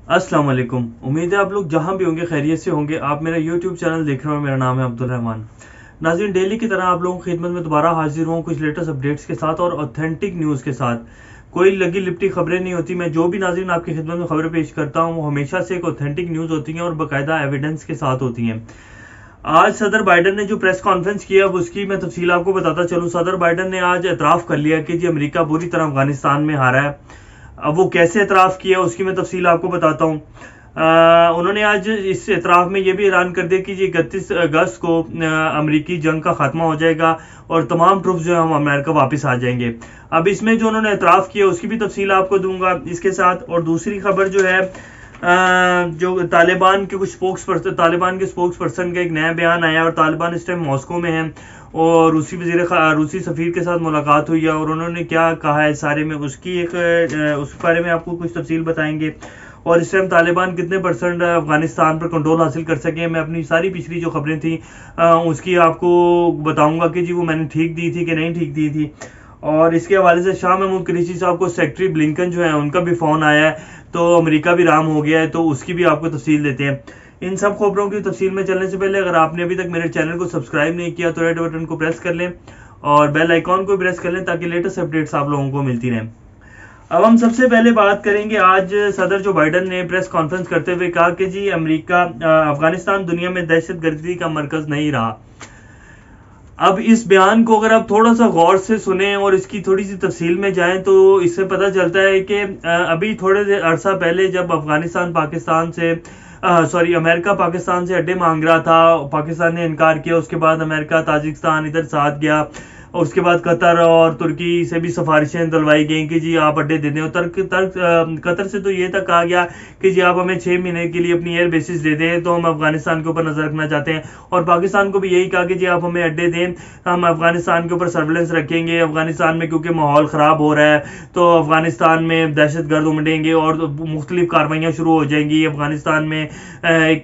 अस्सलाम वालेकुम। उम्मीद है आप लोग जहां भी होंगे खैरियत से होंगे। आप मेरा यूट्यूब चैनल देख रहे हो, मेरा नाम है अब्दुल रहमान। नाज़रीन, डेली की तरह आप लोगों की खिदमत में दोबारा हाजिर हूँ कुछ लेटेस्ट अपडेट्स के साथ और ऑथेंटिक न्यूज़ के साथ। कोई लगी लिपटी खबरें नहीं होती। मैं जो भी नाज़रीन आपकी खिदमत में खबरें पेश करता हूँ वो हमेशा से एक ऑथेंटिक न्यूज़ होती हैं और बाकायदा एविडेंस के साथ होती हैं। आज सदर बाइडन ने जो प्रेस कॉन्फ्रेंस किया उसकी मैं तफसील आपको बताता चलूँ। सदर बाइडन ने आज एतराफ़ कर लिया कि जी अमेरिका बुरी तरह अफगानिस्तान में हारा है। अब वो कैसे एतराफ़ किया उसकी मैं तफसील आपको बताता हूँ। उन्होंने आज इस एतराफ़ में ये भी ऐलान कर दिया कि जी 31 अगस्त को अमरीकी जंग का खात्मा हो जाएगा और तमाम ट्रुप्स जो है हम अमेरिका वापस आ जाएंगे। अब इसमें जो उन्होंने एतराफ़ किया उसकी भी तफसील आपको दूंगा इसके साथ। और दूसरी खबर जो है जो तालिबान के स्पोक्स पर्सन का एक नया बयान आया और तालिबान इस टाइम मॉस्को में है और रूसी सफ़ीर के साथ मुलाकात हुई है और उन्होंने क्या कहा है सारे में उसकी उस बारे में आपको कुछ तफसील बताएंगे। और इस टाइम तालिबान कितने % अफगानिस्तान पर कंट्रोल हासिल कर सके। मैं अपनी सारी पिछली जो खबरें थी उसकी आपको बताऊंगा कि जी वो मैंने ठीक दी थी कि नहीं ठीक दी थी। और इसके हवाले से शाह महमूद कुरैशी साहब को सेक्रेटरी ब्लिंकन जो है उनका भी फ़ोन आया है, तो अमेरिका भी राम हो गया है, तो उसकी भी आपको तफसील देते हैं। इन सब खबरों की तफसील में चलने से पहले अगर आपने अभी तक मेरे चैनल को सब्सक्राइब नहीं किया तो रेड बटन को प्रेस कर लें और बेल आइकॉन को प्रेस कर लें ताकि लेटेस्ट अपडेट्स आप लोगों को मिलती रहें। अब हम सबसे पहले बात करेंगे, आज सदर जो बाइडन ने प्रेस कॉन्फ्रेंस करते हुए कहा कि जी अफगानिस्तान दुनिया में दहशतगर्दी का मरकज नहीं रहा। अब इस बयान को अगर आप थोड़ा सा गौर से सुने और इसकी थोड़ी सी तफसील में जाएं तो इससे पता चलता है कि अभी थोड़े अरसा पहले जब अमेरिका पाकिस्तान से अड्डे मांग रहा था, पाकिस्तान ने इनकार किया। उसके बाद अमेरिका ताजिकिस्तान इधर साथ गया और उसके बाद कतर और तुर्की से भी सिफारिशें दिलवाई गई कि जी आप अड्डे दे दें। और कतर से तो ये तक कहा गया कि जी आप हमें 6 महीने के लिए अपनी एयर बेसिस दे दें तो हम अफगानिस्तान के ऊपर नजर रखना चाहते हैं। और पाकिस्तान को भी यही कहा कि जी आप हमें अड्डे दें, हम अफगानिस्तान के ऊपर सर्विलेंस रखेंगे। अफगानिस्तान में क्योंकि माहौल ख़राब हो रहा है तो अफगानिस्तान में दहशतगर्द उमड़ेंगे और मुख्तलिफ कार्रवाइयाँ शुरू हो जाएंगी। अफगानिस्तान में एक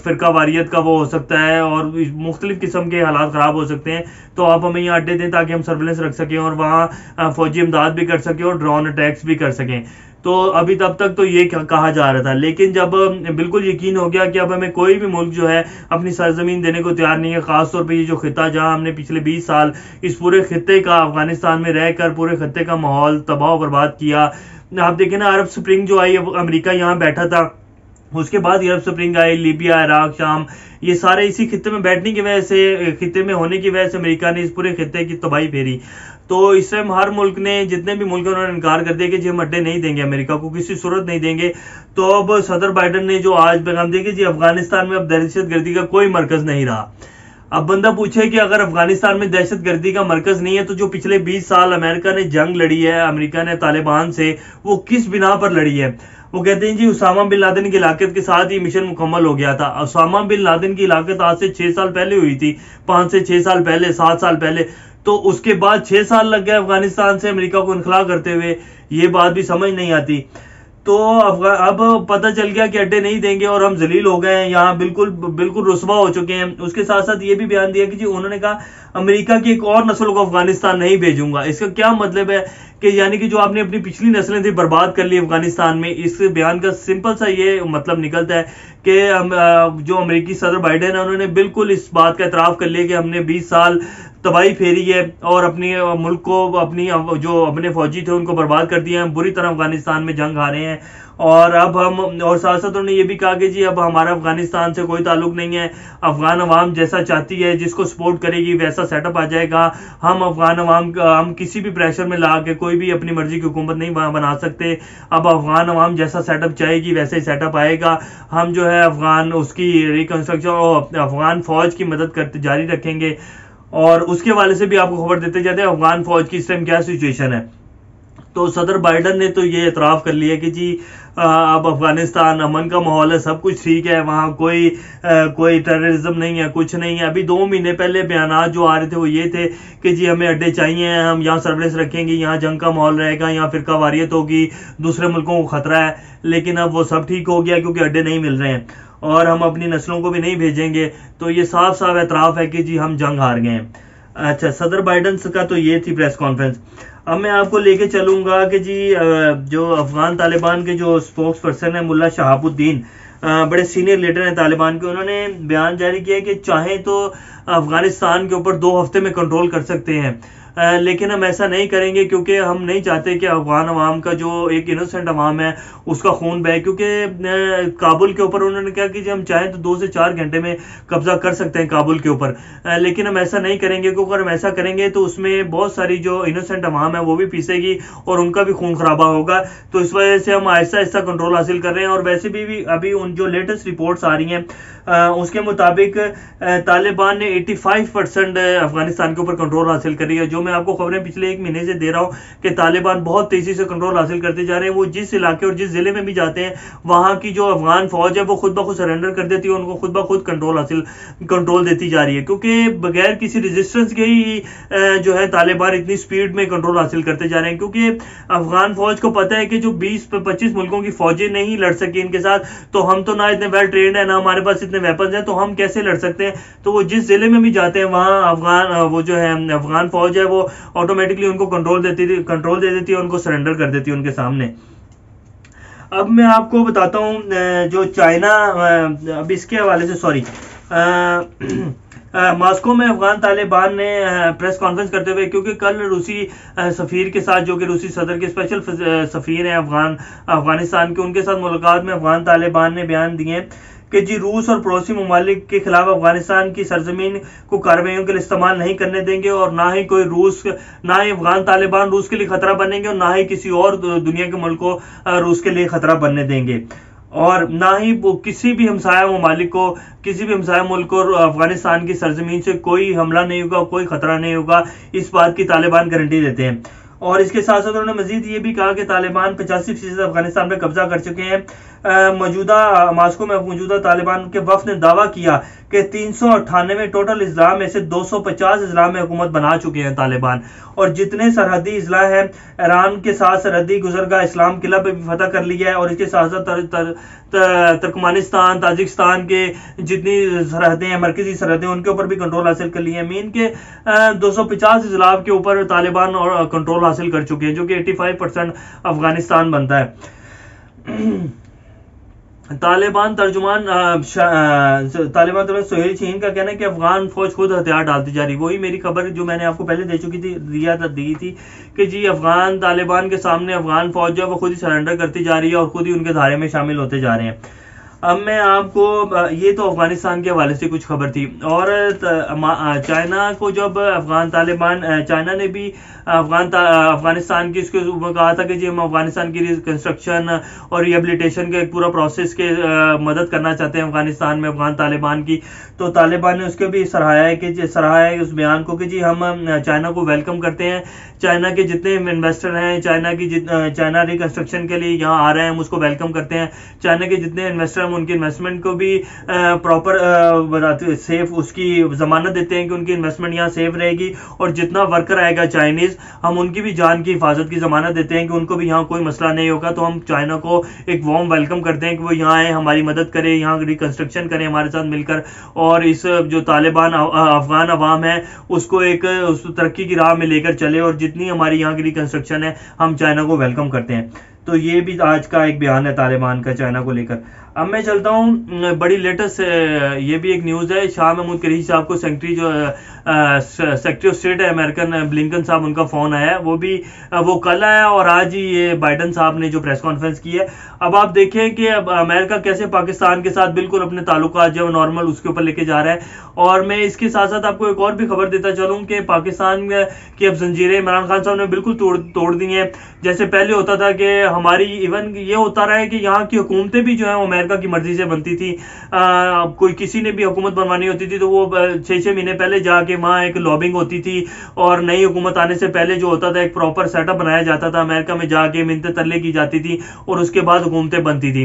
फ़िरका वारियत का वो हो सकता है और मुख्तलिफ किस्म के हालात ख़राब हो सकते हैं, तो आप हमें यहाँ अड्डे दें ताकि हम सर्विलेंस रख सकें और वहाँ फौजी इमदाद भी कर सकें और ड्रोन अटैक्स भी कर सकें। तो अभी तब तक तो ये कहा जा रहा था, लेकिन जब बिल्कुल यकीन हो गया कि अब हमें कोई भी मुल्क जो है अपनी सरजमीन देने को तैयार नहीं है, खासतौर पर ये जो खिता जहाँ हमने पिछले 20 साल इस पूरे खिते का अफगानिस्तान में रहकर पूरे खिते का माहौल तबाह बर्बाद किया। आप देखें ना, अरब स्प्रिंग जो आई, अमेरिका यहाँ बैठा था, उसके बाद अरब स्प्रिंग आई, लीबिया, इराक, शाम, ये सारे इसी खिते में बैठने की वजह से, खिते में होने की वजह से अमेरिका ने इस पूरे खिते की तबाही फेरी। तो इस टाइम हर मुल्क ने, जितने भी मुल्क उन्होंने इनकार कर दिया कि जी हम अड्डे नहीं देंगे, अमेरिका को किसी सूरत नहीं देंगे। तो अब सदर बाइडन ने जो आज पैगाम दिया कि जी अफगानिस्तान में अब दहशतगर्दी का कोई मरकज नहीं रहा। अब बंदा पूछे कि अगर अफगानिस्तान में दहशतगर्दी का मरकज नहीं है तो जो पिछले 20 साल अमेरिका ने जंग लड़ी है, अमेरिका ने तालिबान से, वो किस बिना पर लड़ी है। वो कहते हैं जी उसामा बिन लादेन की हिलाकत के साथ ही मिशन मुकम्मल हो गया था। उसामा बिन लादेन की हिलाकत आज से 6 साल पहले हुई थी, 5 से 6 साल पहले, 7 साल पहले। तो उसके बाद 6 साल लग गए अफगानिस्तान से अमेरिका को इनखला करते हुए। ये बात भी समझ नहीं आती। तो अब पता चल गया कि अड्डे नहीं देंगे और हम जलील हो गए हैं, यहाँ बिल्कुल रुस्वा हो चुके हैं। उसके साथ साथ ये भी बयान दिया कि जी उन्होंने कहा अमेरिका की एक और नस्ल को अफगानिस्तान नहीं भेजूंगा। इसका क्या मतलब है कि यानी कि जो आपने अपनी पिछली नस्लें थी बर्बाद कर ली अफगानिस्तान में। इस बयान का सिंपल सा ये मतलब निकलता है कि जो अमेरिकी सदर बाइडेन है उन्होंने बिल्कुल इस बात का एतराफ़ कर लिया कि हमने 20 साल तबाही फेरी है और अपनी मुल्क को, जो अपने फौजी थे उनको बर्बाद कर दिया है, बुरी तरह अफगानिस्तान में जंग हारे हैं। और अब हम, और साथ साथ उन्होंने ये भी कहा कि जी अब हमारा अफगानिस्तान से कोई ताल्लुक नहीं है, अफगान अवाम जैसा चाहती है, जिसको सपोर्ट करेगी वैसा सेटअप आ जाएगा। हम अफगान अवाम हम किसी भी प्रेशर में ला के कोई भी अपनी मर्जी की हुकूमत नहीं बना सकते। अब अफगान अवाम जैसा सेटअप चाहेगी वैसे ही सेटअप आएगा। हम जो है अफगान उसकी रिकन्स्ट्रक्शन और अफगान फौज की मदद करते जारी रखेंगे। और उसके वाले से भी आपको खबर देते जाते हैं अफगान फौज की इस टाइम क्या सिचुएशन है। तो सदर बाइडन ने तो ये एतराफ़ कर लिया कि जी अब अफगानिस्तान अमन का माहौल है, सब कुछ ठीक है, वहाँ कोई टेररिज्म नहीं है, कुछ नहीं है। अभी 2 महीने पहले बयान जो आ रहे थे वो ये थे कि जी हमें अड्डे चाहिए, हम यहाँ सर्विलेंस रखेंगे, यहाँ जंग का माहौल रहेगा, यहाँ फ़िरका वारियत होगी, दूसरे मुल्कों को ख़तरा है। लेकिन अब वो सब ठीक हो गया क्योंकि अड्डे नहीं मिल रहे हैं और हम अपनी नस्लों को भी नहीं भेजेंगे। तो ये साफ साफ एतराफ़ है कि जी हम जंग हार गए हैं। अच्छा, सदर बाइडन का तो ये थी प्रेस कॉन्फ्रेंस। अब मैं आपको लेके चलूंगा कि जी जो अफगान तालिबान के जो स्पोक्स पर्सन है मुल्ला शहाबुद्दीन, बड़े सीनियर लीडर हैं तालिबान के, उन्होंने बयान जारी किया कि चाहे तो अफगानिस्तान के ऊपर 2 हफ्ते में कंट्रोल कर सकते हैं, लेकिन हम ऐसा नहीं करेंगे क्योंकि हम नहीं चाहते कि अफगान अवाम का जो एक इनोसेंट अवाम है उसका खून बहे। क्योंकि काबुल के ऊपर उन्होंने कहा कि हम चाहें तो 2 से 4 घंटे में कब्जा कर सकते हैं काबुल के ऊपर, लेकिन हम ऐसा नहीं करेंगे क्योंकि अगर हम ऐसा करेंगे तो उसमें बहुत सारी जो इनोसेंट अवाम है वो भी पीसेगी और उनका भी खून खराबा होगा। तो इस वजह से हम आहिस्ता आहिस्ता कंट्रोल हासिल कर रहे हैं। और वैसे भी अभी उन जो लेटेस्ट रिपोर्ट्स आ रही हैं उसके मुताबिक तालिबान ने 85% अफगानिस्तान के ऊपर कंट्रोल हासिल करी है। जो मैं आपको खबरें पिछले 1 महीने से दे रहा हूं कि तालिबान बहुत तेजी से कंट्रोल हासिल करते जा रहे हैं। वो जिस इलाके और जिस जिले में भी जाते हैं वहां की जो अफगान फौज है वो खुद ब खुद सरेंडर कर देती है, उनको खुद ब खुद कंट्रोल देती जा रही है, क्योंकि बगैर किसी रेजिस्टेंस के ही जो है तालिबान इतनी स्पीड में कंट्रोल हासिल करते जा रहे हैं। क्योंकि अफगान फौज को पता है कि जो 20-25 मुल्कों की फौजें नहीं लड़ सकी इनके साथ, तो हम तो ना इतने वेल ट्रेंड है ना हमारे पास इतने वेपन्स हैं, तो हम कैसे लड़ सकते हैं। तो वो जिस जिले में भी जाते हैं वहां अफगान फौज है वो ऑटोमेटिकली उनको कंट्रोल दे देती है, उनको सरेंडर कर देती है उनके सामने। अब मैं आपको बताता हूं जो चाइना, अब इसके हवाले से सॉरी मॉस्को में अफगान तालिबान ने प्रेस कॉन्फ्रेंस करते हुए, क्योंकि कल रूसी सफीर के साथ, जो कि रूसी सदर के स्पेशल सफीर हैं अफगानिस्तान के, उनके साथ मुलाकात में अफगान तालिबान ने बयान दिए कि जी रूस और पड़ोसी ममालिक के खिलाफ अफगानिस्तान की सरजमीन को कार्रवाइयों के लिए इस्तेमाल नहीं करने देंगे, और ना ही अफगान तालिबान रूस के लिए खतरा बनेंगे, और ना ही किसी और दुनिया के मुल्क को रूस के लिए खतरा बनने देंगे, और ना ही किसी भी हमसाया ममालिक को, किसी भी हमसाया मुल्क को अफगानिस्तान की सरजमीन से कोई हमला नहीं होगा, कोई खतरा नहीं होगा। इस बात की तालिबान गारंटी देते हैं। और इसके साथ साथ उन्होंने मजीद ये भी कहा कि तालिबान 85% अफगानिस्तान में कब्जा कर चुके हैं। मॉस्को में मौजूदा तालिबान के वफ्द ने दावा किया कि 398 टोटल अजला में से 250 अजला में हुकूमत बना चुके हैं तालिबान, और जितने सरहदी अजला हैं ईरान के साथ सरहदी गुजरगाह इस्लाम किला पे भी फतह कर लिया है, और इसके साथ साथ तुर्कमानिस्तान, ताजिकिस्तान के जितनी सरहदें हैं, मरकजी सरहदें, उनके ऊपर भी कंट्रोल हासिल कर लिया है। मीन के 250 अजला के ऊपर तालिबान और कंट्रोल हासिल कर चुके हैं, जो कि 85% अफगानिस्तान बनता है। तालिबान तर्जुमान सोहेल शहीन का कहना है कि अफगान फौज खुद हथियार डालती जा रही। वही मेरी खबर जो मैंने आपको पहले दी थी कि जी अफगान तालिबान के सामने अफगान फौज जो है वो खुद ही सरेंडर करती जा रही है और खुद ही उनके धारे में शामिल होते जा रहे हैं। अब मैं आपको, ये तो अफगानिस्तान के हवाले से कुछ खबर थी। और चाइना को जब चाइना ने भी अफगानिस्तान की इसके ऊपर कहा था कि जी हम अफगानिस्तान की रिकंस्ट्रक्शन और रिहेबिलिटेशन के पूरा प्रोसेस के मदद करना चाहते हैं अफगानिस्तान में अफगान तालिबान की, तो तालिबान ने उसके भी सराहा है उस बयान को कि जी हम चाइना को वेलकम करते हैं। चाइना के जितने इन्वेस्टर हैं, चाइना रिकंस्ट्रक्शन के लिए यहाँ आ रहे हैं, हम उसको वेलकम करते हैं। चाइना के जितने इन्वेस्टर हैं उनकी इन्वेस्टमेंट को भी प्रॉपर सेफ उसकी जमानत देते हैं कि उनकी इन्वेस्टमेंट यहाँ सेफ रहेगी, और जितना वर्कर आएगा चाइनीज, हम उनकी भी जान की हिफाजत की जमानत देते हैं कि उनको भी यहाँ कोई मसला नहीं होगा। तो हम चाइना को एक वार्म वेलकम करते हैं कि वो यहाँ आए, हमारी मदद करें, यहाँ रिकंस्ट्रक्शन करें हमारे साथ मिलकर, और इस जो तालिबान अफगान अवाम है उसको उस तरक्की की राह में लेकर चले, और जितनी हमारी यहाँ की रिकंस्ट्रक्शन है हम चाइना को वेलकम करते हैं। तो ये भी आज का एक बयान है तालिबान का चाइना को लेकर। अब मैं चलता हूँ, बड़ी लेटेस्ट ये भी एक न्यूज़ है। शाह महमूद कुरैशी साहब को सेक्रेटरी ऑफ स्टेट है अमेरिकन ब्लिंकन साहब, उनका फ़ोन आया, वो कल आया, और आज ही ये बाइडन साहब ने जो प्रेस कॉन्फ्रेंस की है। अब आप देखें कि अब अमेरिका कैसे पाकिस्तान के साथ बिल्कुल अपने ताल्लुकात जो नॉर्मल उसके ऊपर लेके जा रहा है। और मैं इसके साथ साथ आपको एक और भी खबर देता चलूँ कि पाकिस्तान की अब जंजीरें इमरान खान साहब ने बिल्कुल तोड़ दी हैं। जैसे पहले होता था कि हमारी इवन ये होता रहा है कि यहाँ की हुकूमतें भी जो है अमेरिका की मर्जी से बनती थी। कोई किसी ने भी हुकूमत बनवानी होती थी तो वो 6-6 महीने पहले जाके वहाँ एक लॉबिंग होती थी, और नई हुकूमत आने से पहले जो होता था एक प्रॉपर सेटअप बनाया जाता था, अमेरिका में जाके मिन्नतें तरले की जाती थी, और उसके बाद हुकूमतें बनती थी।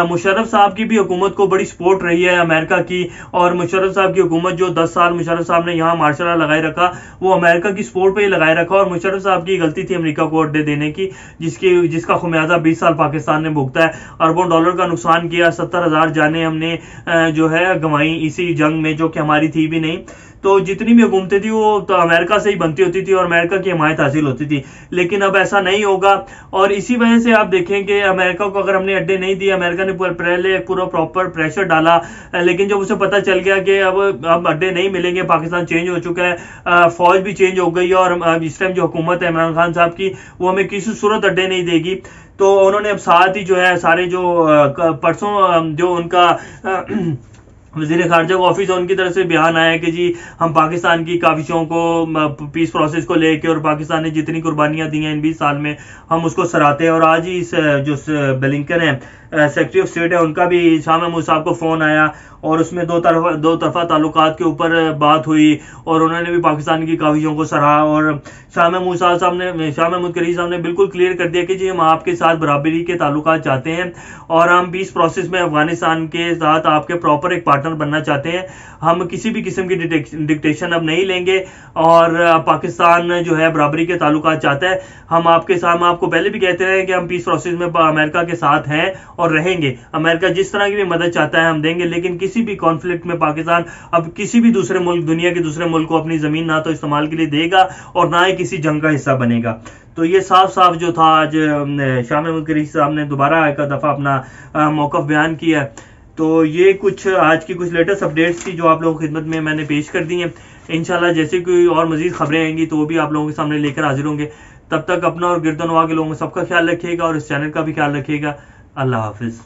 मुशर्रफ साहब की भी हुकूमत को बड़ी सपोर्ट रही है अमेरिका की, और मुशर्रफ साहब की हुकूमत जो 10 साल मुशर्रफ साहब ने यहाँ मार्शल लॉ लगाए रखा, वो अमेरिका की सपोर्ट पे ही लगाए रखा, और मुशर्रफ साहब की गलती थी अमेरिका को अड्डे देने की, जिसका खुमियाजा 20 साल पाकिस्तान ने भुगता है, अरबों डॉलर का नुकसान किया, 70,000 जानें हमने जो है गंवाई इसी जंग में, जो कि हमारी थी भी नहीं। तो जितनी भी हुकूमतें थी वो तो अमेरिका से ही बनती होती थी और अमेरिका की हिमायत हासिल होती थी, लेकिन अब ऐसा नहीं होगा। और इसी वजह से आप देखें कि अमेरिका को अगर हमने अड्डे नहीं दिए, अमेरिका ने पहले पूरा प्रॉपर प्रेशर डाला, लेकिन जब उसे पता चल गया कि अब अड्डे नहीं मिलेंगे, पाकिस्तान चेंज हो चुका है, फौज भी चेंज हो गई है, और इस टाइम जो हुकूमत है इमरान खान साहब की, वो हमें किसी सूरत अड्डे नहीं देगी। तो उन्होंने अब साथ ही जो है सारे जो परसों जो उनका वज़ीर ख़ारजा का ऑफिस है उनकी तरफ से बयान आया कि जी हम पाकिस्तान की काविशों को, पीस प्रोसेस को लेके और पाकिस्तान ने जितनी कुर्बानियां दी हैं इन 20 साल में, हम उसको सराहते हैं। और आज ही इस जो ब्लिंकन है सेक्रेटरी ऑफ स्टेट है, उनका भी शाह महमूद साहब को फ़ोन आया और उसमें दो तरफा ताल्लुकात के ऊपर बात हुई और उन्होंने भी पाकिस्तान की काविशों को सराहा। और शाह महमूद करीम साहब ने बिल्कुल क्लियर कर दिया कि जी हम आपके साथ बराबरी के ताल्लुकात चाहते हैं और हम पीस प्रोसेस में अफगानिस्तान के साथ आपके प्रॉपर एक पार्टनर बनना चाहते हैं। हम किसी भी किस्म की डिक्टेशन अब नहीं लेंगे और पाकिस्तान जो है बराबरी के ताल्लुकात चाहता है। हम आपको पहले भी कहते रहे कि हम पीस प्रोसेस में अमेरिका के साथ हैं और रहेंगे। अमेरिका जिस तरह की भी मदद चाहता है हम देंगे, लेकिन किसी भी कॉन्फ्लिक्ट में पाकिस्तान अब किसी भी दूसरे मुल्क, दुनिया के दूसरे मुल्क को अपनी जमीन ना तो इस्तेमाल के लिए देगा और ना ही किसी जंग का हिस्सा बनेगा। तो ये साफ साफ जो था आज शाह महमूद करीम साहब ने दोबारा एक दफा अपना मौक़िफ़ बयान किया। तो ये कुछ आज की कुछ लेटेस्ट अपडेट्स थी जो आप लोगों की खिदमत में मैंने पेश कर दी हैं। इंशाल्लाह जैसे कोई और मजीद खबरें आएंगी तो वो भी आप लोगों के सामने लेकर हाजिर होंगे। तब तक अपना और गिरदनवा के लोगों में सबका ख्याल रखिएगा और इस चैनल का भी ख्याल रखिएगा। अल्लाह हाफिज़।